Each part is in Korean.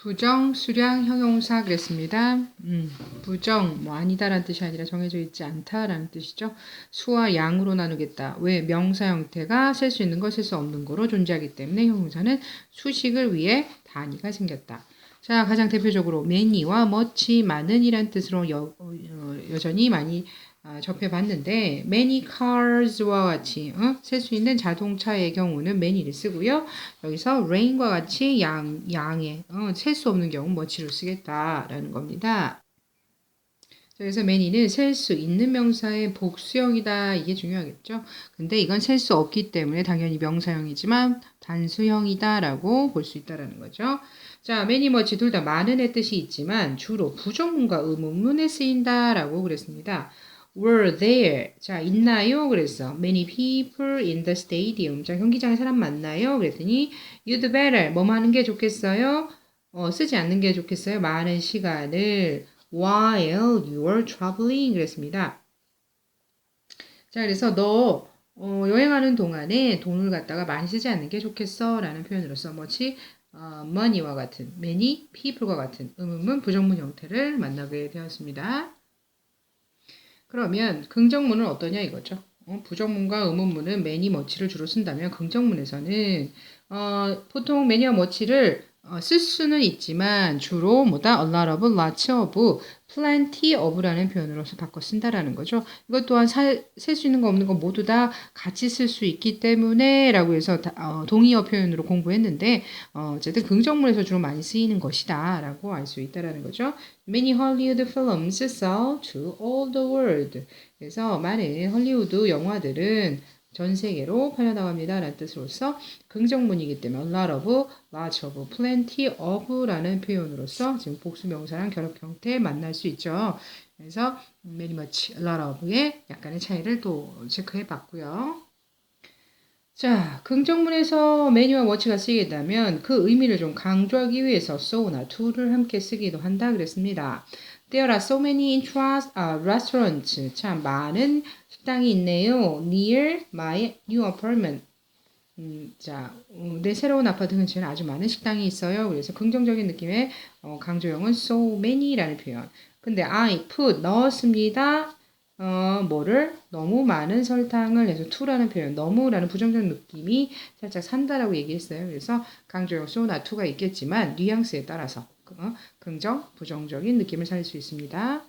부정, 수량, 형용사 그랬습니다. 부정, 뭐 아니다라는 뜻이 아니라 정해져 있지 않다라는 뜻이죠. 수와 양으로 나누겠다. 왜? 명사 형태가 셀 수 있는 거, 셀 수 없는 거로 존재하기 때문에 형용사는 수식을 위해 단위가 생겼다. 자, 가장 대표적으로 many와 much, 많은이란 뜻으로 여전히 많이 접해봤는데 many cars와 같이 셀 수 있는 자동차의 경우는 many를 쓰고요. 여기서 rain과 같이 양의 셀 수 없는 경우 much를 쓰겠다라는 겁니다. 그래서 many는 셀 수 있는 명사의 복수형이다. 이게 중요하겠죠. 근데 이건 셀 수 없기 때문에 당연히 명사형이지만 단수형이다라고 볼 수 있다라는 거죠. 자, many, much 둘 다 많은의 뜻이 있지만 주로 부정문과 의문문에 쓰인다라고 그랬습니다. were there. 자, 있나요? 그랬어. many people in the stadium. 자, 경기장에 사람 많나요? 그랬더니 you'd better. 뭐 하는 게 좋겠어요? 쓰지 않는 게 좋겠어요. 많은 시간을 while you are traveling 그랬습니다. 자, 그래서 너 여행하는 동안에 돈을 갖다가 많이 쓰지 않는 게 좋겠어 라는 표현으로서 뭐지? money와 같은 many people과 같은 의문문 부정문 형태를 만나게 되었습니다. 그러면 긍정문은 어떠냐 이거죠. 부정문과 의문문은 many, much를 주로 쓴다면 긍정문에서는 보통 many와 much를 쓸 수는 있지만 주로 뭐다? a lot of, lots of, plenty of라는 표현으로서 바꿔 쓴다라는 거죠. 이것 또한 셀 수 있는 거 없는 거 모두 다 같이 쓸 수 있기 때문에 라고 해서 동의어 표현으로 공부했는데 어쨌든 긍정문에서 주로 많이 쓰이는 것이다 라고 알 수 있다라는 거죠. Many Hollywood films sell to all the world. 그래서 많은 헐리우드 영화들은 전 세계로 팔려나갑니다. 라는 뜻으로서 긍정문이기 때문에 a lot of, lots of, plenty of 라는 표현으로서 지금 복수명사랑 결합 형태 만날 수 있죠. 그래서 very much, a lot of의 약간의 차이를 또 체크해 봤고요. 자, 긍정문에서 many와 much가 쓰이게 되면 그 의미를 좀 강조하기 위해서 so나 to를 함께 쓰기도 한다 그랬습니다. There are so many restaurants. 참 많은 식당이 있네요. Near my new apartment. 자, 내 새로운 아파트 근처에는 아주 많은 식당이 있어요. 그래서 긍정적인 느낌의 강조형은 so many라는 표현. 근데 I put 넣었습니다. 뭐를 너무 많은 설탕을 해서 to라는 표현, 너무라는 부정적인 느낌이 살짝 산다라고 얘기했어요. 그래서 강조형 so나 to가 있겠지만 뉘앙스에 따라서 긍정, 부정적인 느낌을 살릴 수 있습니다.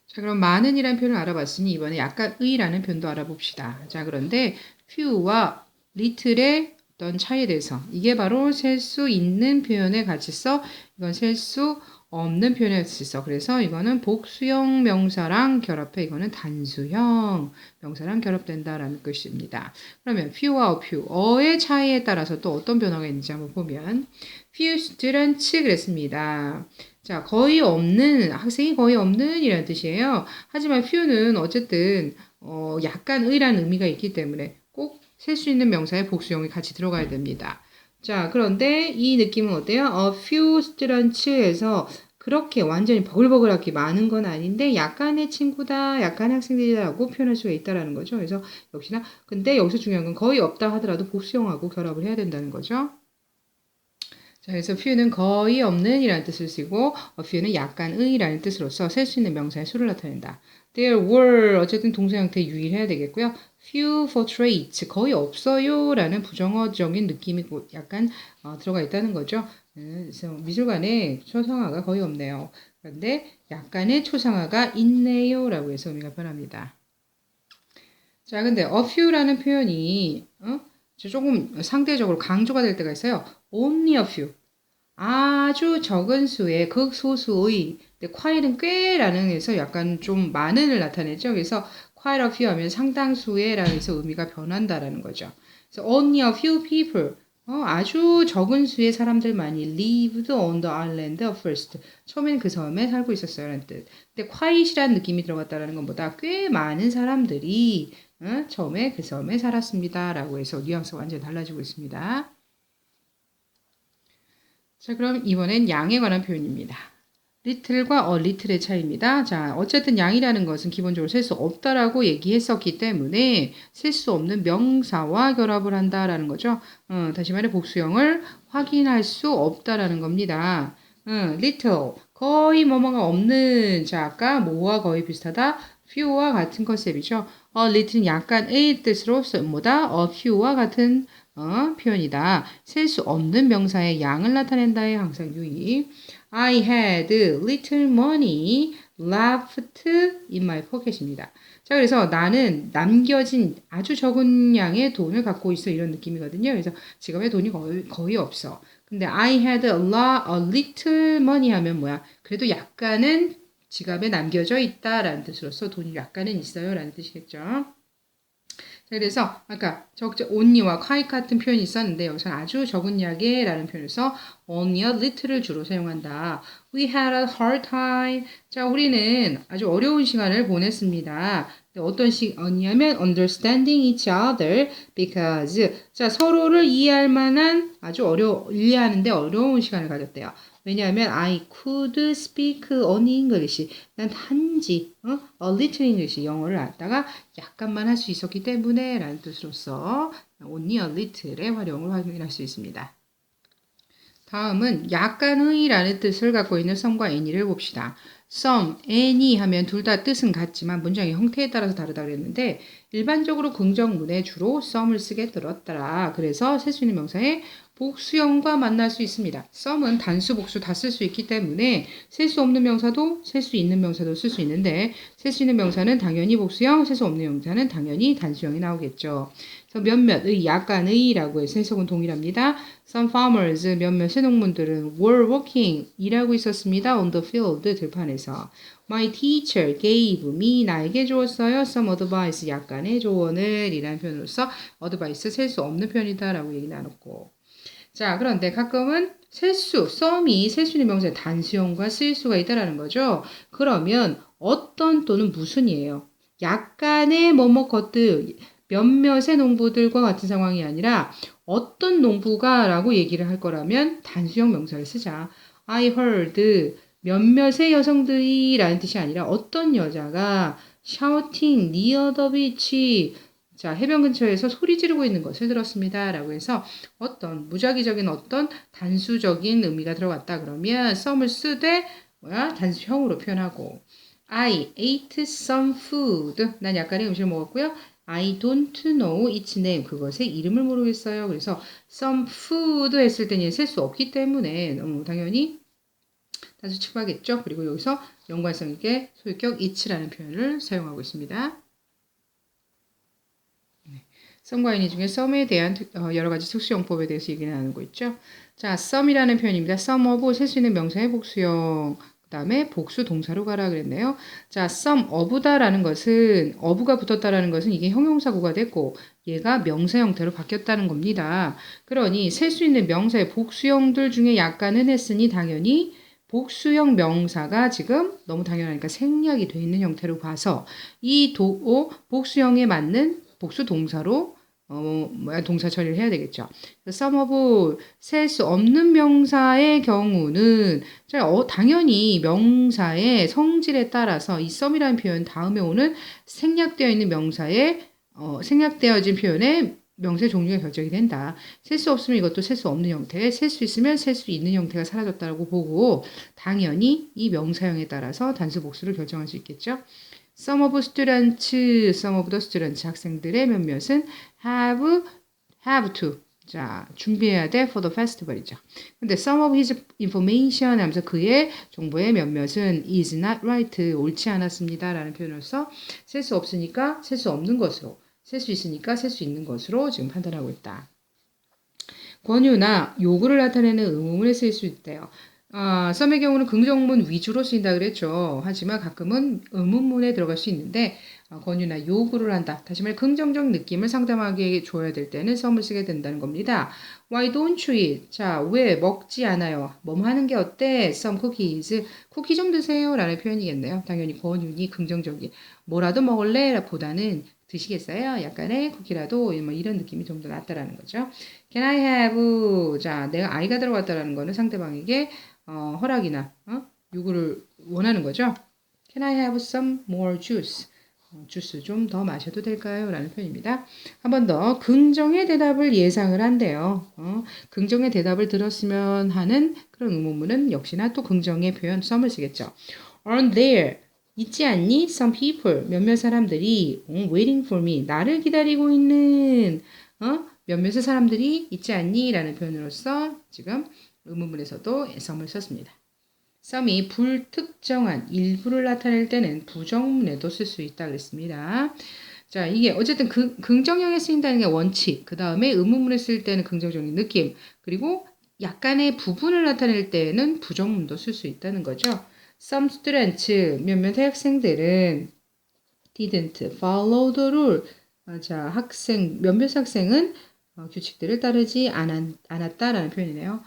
자, 그럼 많은이라는 표현을 알아봤으니 이번에 약간의라는 표현도 알아봅시다. 자, 그런데 few와 little의 어떤 차이에 대해서 이게 바로 셀 수 있는 표현에 같이 써. 이건 셀 수 없는 표현에 같이 써. 그래서 이거는 복수형 명사랑 결합해. 이거는 단수형 명사랑 결합된다라는 것입니다. 그러면 few와 few, 어의 차이에 따라서 또 어떤 변화가 있는지 한번 보면 few students 그랬습니다. 자, 거의 없는, 학생이 거의 없는 이라는 뜻이에요. 하지만 few는 어쨌든, 약간 의라는 의미가 있기 때문에 꼭 셀 수 있는 명사에 복수형이 같이 들어가야 됩니다. 자, 그런데 이 느낌은 어때요? A few students에서 그렇게 완전히 버글버글하게 많은 건 아닌데 약간의 친구다, 약간의 학생들이라고 표현할 수가 있다라는 거죠. 그래서 역시나, 근데 여기서 중요한 건 거의 없다 하더라도 복수형하고 결합을 해야 된다는 거죠. 자, 그래서 few는 거의 없는 이라는 뜻을 쓰고 a few는 약간의 라는 뜻으로서 셀 수 있는 명사의 수를 나타낸다. There were 어쨌든 동사 형태 유의해야 되겠고요. few portraits 거의 없어요 라는 부정어적인 느낌이 약간 들어가 있다는 거죠. 그래서 미술관에 초상화가 거의 없네요. 그런데 약간의 초상화가 있네요 라고 해서 의미가 변합니다. 자, 근데 a few라는 표현이 조금 상대적으로 강조가 될 때가 있어요. Only a few. 아주 적은 수의 극소수의 quiet은 꽤라는 해서 약간 좀 많은을 나타내죠. 그래서 quite a few 하면 상당수의 라는 해서 의미가 변한다라는 거죠. 그래서 only a few people. 아주 적은 수의 사람들만이 lived on the island first. 처음에는 그 섬에 살고 있었어요. 라는 뜻. 근데 quiet이라는 느낌이 들어갔다라는 것보다 꽤 많은 사람들이 처음에 그 섬에 살았습니다. 라고 해서 뉘앙스가 완전히 달라지고 있습니다. 자, 그럼 이번엔 양에 관한 표현입니다. little과 a little의 차이입니다. 자, 어쨌든 양이라는 것은 기본적으로 셀 수 없다라고 얘기했었기 때문에 셀 수 없는 명사와 결합을 한다라는 거죠. 다시 말해 복수형을 확인할 수 없다라는 겁니다. little 거의 뭐뭐가 없는. 자, 아까 뭐와 거의 비슷하다. few와 같은 컨셉이죠. a little는 약간의 뜻으로 뭐다? a few와 같은 표현이다. 셀 수 없는 명사의 양을 나타낸다에 항상 유의. I had little money left in my pocket입니다. 자, 그래서 나는 남겨진 아주 적은 양의 돈을 갖고 있어. 이런 느낌이거든요. 그래서 지갑에 돈이 거의 없어. 근데 I had a little money 하면 뭐야? 그래도 약간은 지갑에 남겨져 있다라는 뜻으로서 돈이 약간은 있어요라는 뜻이겠죠. 그래서 아까 only와 quite 같은 표현이 있었는데 여기서 아주 적은 약에라는 표현에서 only a little를 주로 사용한다. We had a hard time. 자, 우리는 아주 어려운 시간을 보냈습니다. 어떤 시간이냐면 understanding each other because 자, 서로를 이해할 만한 이해하는데 어려운 시간을 가졌대요. 왜냐하면 I could speak only English. 난 단지 a little English 영어를 알다가 약간만 할 수 있었기 때문에 라는 뜻으로서 only a little의 활용을 확인할 수 있습니다. 다음은 약간의라는 뜻을 갖고 있는 some과 any를 봅시다. some, any 하면 둘 다 뜻은 같지만 문장의 형태에 따라서 다르다고 그랬는데 일반적으로 긍정문에 주로 some을 쓰게 들었더라. 그래서 셀 수 있는 명사의 복수형과 만날 수 있습니다. some은 단수, 복수 다 쓸 수 있기 때문에 셀 수 없는 명사도 셀 수 있는 명사도 쓸 수 있는데 셀 수 있는 명사는 당연히 복수형, 셀 수 없는 명사는 당연히 단수형이 나오겠죠. 그래서 몇몇의, 약간의라고 해서 해석은 동일합니다. Some farmers, 몇몇의 농민들은 were working, 일하고 있었습니다. on the field, 들판에서. My teacher gave me, 나에게 주었어요. some advice, 약간의 조언을 이라는 표현으로서 advice, 셀 수 없는 표현이다 라고 얘기 나눴고. 자, 그런데 가끔은 some이 셀 수 있는 명사의 단수형과 쓰일 수가 있다라는 거죠. 그러면 어떤 또는 무슨이에요. 약간의 뭐뭐 것들, 몇몇의 농부들과 같은 상황이 아니라 어떤 농부가 라고 얘기를 할 거라면 단수형 명사를 쓰자. I heard 몇몇의 여성들이 라는 뜻이 아니라 어떤 여자가 shouting near the beach 자, 해변 근처에서 소리 지르고 있는 것을 들었습니다. 라고 해서 어떤 무작위적인 어떤 단수적인 의미가 들어갔다 그러면 some을 쓰되 단수형으로 표현하고 I ate some food. 난 약간의 음식을 먹었고요. I don't know its name. 그것의 이름을 모르겠어요. 그래서 some food 했을 때는 셀 수 없기 때문에 당연히 단수 취급하겠죠. 그리고 여기서 연관성 있게 소유격 it라는 표현을 사용하고 있습니다. some과 any 중에 some에 대한 여러 가지 특수용법에 대해서 얘기를 나누고 있죠. 자, some이라는 표현입니다. some of 셀 수 있는 명사의 복수형. 그 다음에 복수 동사로 가라 그랬네요. 자, some of다라는 것은 of가 붙었다라는 것은 이게 형용사구가 됐고 얘가 명사 형태로 바뀌었다는 겁니다. 그러니 셀 수 있는 명사의 복수형들 중에 약간은 했으니 당연히 복수형 명사가 지금 너무 당연하니까 생략이 되어 있는 형태로 봐서 이 복수형에 맞는 복수 동사로 동사 처리를 해야 되겠죠. some of 셀 수 없는 명사의 경우는 당연히 명사의 성질에 따라서 이 some이라는 표현 다음에 오는 생략되어 있는 명사의 생략되어진 표현의 명사의 종류가 결정이 된다. 셀 수 없으면 이것도 셀 수 없는 형태, 셀 수 있으면 셀 수 있는 형태가 사라졌다고 보고 당연히 이 명사형에 따라서 단수 복수를 결정할 수 있겠죠. Some of students, some of the students, 학생들의 몇몇은 have to. 자, 준비해야 돼 for the festival이죠. 근데 some of his information 하면서 그의 정보의 몇몇은 is not right, 옳지 않았습니다. 라는 표현으로서 셀 수 없으니까 셀 수 없는 것으로, 셀 수 있으니까 셀 수 있는 것으로 지금 판단하고 있다. 권유나 요구를 나타내는 의문문에 쓰일 수 있대요. some의 경우는 긍정문 위주로 쓰인다 그랬죠. 하지만 가끔은 의문문에 들어갈 수 있는데 권유나 요구를 한다. 다시 말해 긍정적 느낌을 상대방에게 줘야 될 때는 some을 쓰게 된다는 겁니다. Why don't you eat? 자, 왜 먹지 않아요? 뭐 하는 게 어때? Some cookies. 쿠키 좀 드세요. 라는 표현이겠네요. 당연히 권유니 긍정적인. 뭐라도 먹을래? 보다는 드시겠어요? 약간의 쿠키라도 뭐 이런 느낌이 좀 더 낫다라는 거죠. Can I have? 자, 내가 I가 들어갔다라는 거는 상대방에게 허락이나 요구를 원하는 거죠. Can I have some more juice? 주스 좀 더 마셔도 될까요? 라는 표현입니다. 한 번 더 긍정의 대답을 예상을 한대요. 긍정의 대답을 들었으면 하는 그런 의문문은 역시나 또 긍정의 표현 some을 쓰겠죠. Aren't there? 있지 않니? Some people, 몇몇 사람들이 waiting for me, 나를 기다리고 있는 몇몇의 사람들이 있지 않니? 라는 표현으로서 지금 의문문에서도 some을 썼습니다. some이 불특정한 일부를 나타낼 때는 부정문에도 쓸 수 있다 그랬습니다. 자, 이게 어쨌든 긍정형에 쓰인다는 게 원칙, 그 다음에 의문문에 쓸 때는 긍정적인 느낌, 그리고 약간의 부분을 나타낼 때는 부정문도 쓸 수 있다는 거죠. Some students, 몇몇 학생들은 didn't follow the rule. 자, 몇몇 학생은 규칙들을 따르지 않았다라는 표현이네요.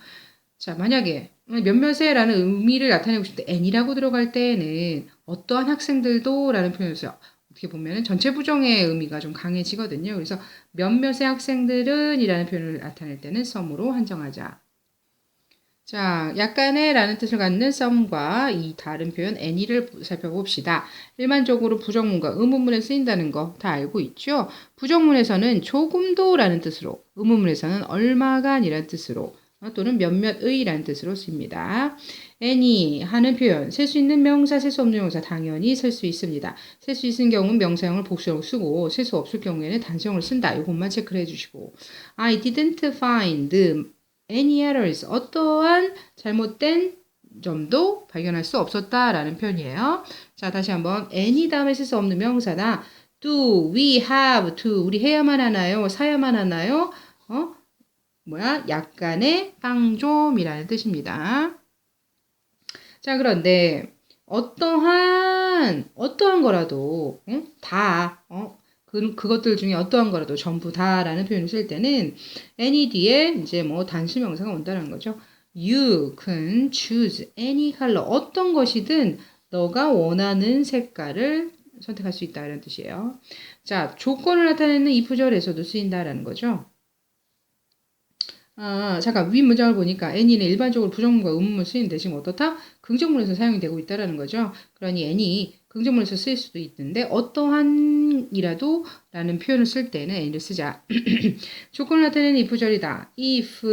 자, 만약에 몇몇의라는 의미를 나타내고 싶을 때 any라고 들어갈 때에는 어떠한 학생들도 라는 표현을 써요. 어떻게 보면 전체 부정의 의미가 좀 강해지거든요. 그래서 몇몇의 학생들은 이라는 표현을 나타낼 때는 some으로 한정하자. 자, 약간의 라는 뜻을 갖는 some과 이 다른 표현 any를 살펴봅시다. 일반적으로 부정문과 의문문에 쓰인다는 거 다 알고 있죠? 부정문에서는 조금도 라는 뜻으로, 의문문에서는 얼마간 이라는 뜻으로, 또는 몇몇의 라는 뜻으로 씁니다. any 하는 표현, 셀 수 있는 명사, 셀 수 없는 명사 당연히 셀 수 있습니다. 셀 수 있는 경우는 명사형을 복수형으로 쓰고 셀 수 없을 경우에는 단수형을 쓴다. 이것만 체크를 해주시고 I didn't find any errors, 어떠한 잘못된 점도 발견할 수 없었다라는 표현이에요. 자, 다시 한번 any 다음에 쓸 수 없는 명사다. Do we have to, 우리 해야만 하나요? 사야만 하나요? 약간의 빵 좀이라는 뜻입니다. 자, 그런데 어떠한 거라도 그것들 중에 어떠한 거라도 전부 다라는 표현을 쓸 때는 any 뒤에 이제 단수명사가 온다는 거죠. You can choose any color. 어떤 것이든 너가 원하는 색깔을 선택할 수 있다는 뜻이에요. 자, 조건을 나타내는 이 부절에서도 쓰인다라는 거죠. 잠깐 위 문장을 보니까 any는 일반적으로 부정문과 의문문 쓰이는데 지금 어떻다? 긍정문에서 사용이 되고 있다라는 거죠. 그러니 any 긍정문에서 쓰일 수도 있는데 어떠한이라도 라는 표현을 쓸 때는 any를 쓰자. 조건을 나타내는 이 부절이다. If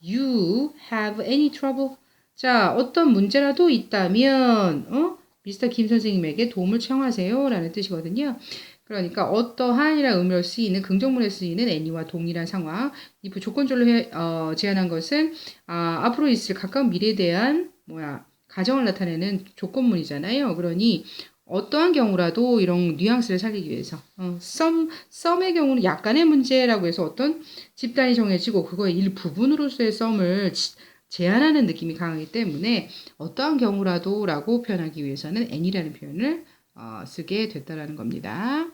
you have any trouble. 자, 어떤 문제라도 있다면 미스터 김 선생님에게 도움을 청하세요 라는 뜻이거든요. 그러니까 어떠한이라 의미로 쓰이는 긍정문에 쓰이는 any와 동일한 상황. 이 조건절로 제안한 것은 앞으로 있을 가까운 미래에 대한 가정을 나타내는 조건문이잖아요. 그러니 어떠한 경우라도 이런 뉘앙스를 살리기 위해서 some의 경우는 약간의 문제라고 해서 어떤 집단이 정해지고 그거의 일부분으로서의 some을 제한하는 느낌이 강하기 때문에 어떠한 경우라도 라고 표현하기 위해서는 any라는 표현을 쓰게 됐다라는 겁니다.